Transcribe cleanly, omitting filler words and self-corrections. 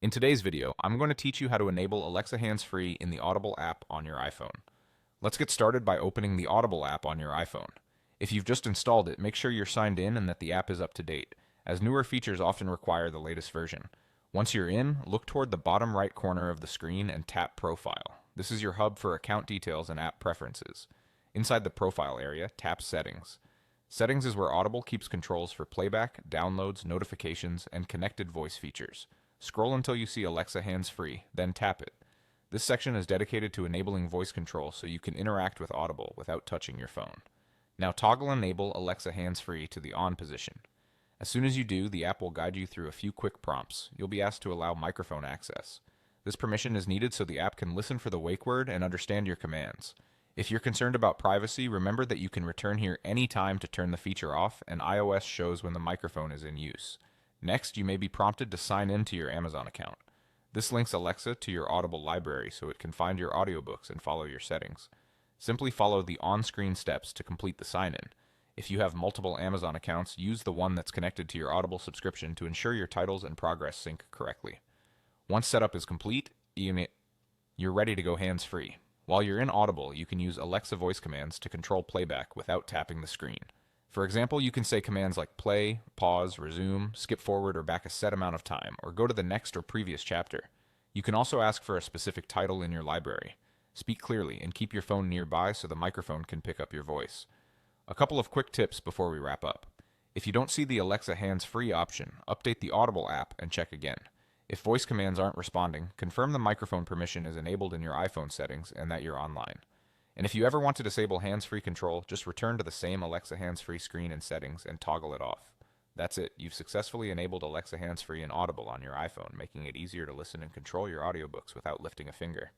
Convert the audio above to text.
In today's video, I'm going to teach you how to enable Alexa hands-free in the Audible app on your iPhone. Let's get started by opening the Audible app on your iPhone. If you've just installed it, make sure you're signed in and that the app is up to date, as newer features often require the latest version. Once you're in, look toward the bottom right corner of the screen and tap Profile. This is your hub for account details and app preferences. Inside the Profile area, tap Settings. Settings is where Audible keeps controls for playback, downloads, notifications, and connected voice features. Scroll until you see Alexa hands-free, then tap it. This section is dedicated to enabling voice control so you can interact with Audible without touching your phone. Now toggle Enable Alexa hands-free to the on position. As soon as you do, the app will guide you through a few quick prompts. You'll be asked to allow microphone access. This permission is needed so the app can listen for the wake word and understand your commands. If you're concerned about privacy, remember that you can return here any time to turn the feature off, and iOS shows when the microphone is in use. Next, you may be prompted to sign in to your Amazon account. This links Alexa to your Audible library so it can find your audiobooks and follow your settings. Simply follow the on-screen steps to complete the sign-in. If you have multiple Amazon accounts, use the one that's connected to your Audible subscription to ensure your titles and progress sync correctly. Once setup is complete, you're ready to go hands-free. While you're in Audible, you can use Alexa voice commands to control playback without tapping the screen. For example, you can say commands like play, pause, resume, skip forward or back a set amount of time, or go to the next or previous chapter. You can also ask for a specific title in your library. Speak clearly and keep your phone nearby so the microphone can pick up your voice. A couple of quick tips before we wrap up. If you don't see the Alexa hands-free option, update the Audible app and check again. If voice commands aren't responding, confirm the microphone permission is enabled in your iPhone settings and that you're online. And if you ever want to disable hands-free control, just return to the same Alexa hands-free screen and settings and toggle it off. That's it. You've successfully enabled Alexa hands-free and Audible on your iPhone, making it easier to listen and control your audiobooks without lifting a finger.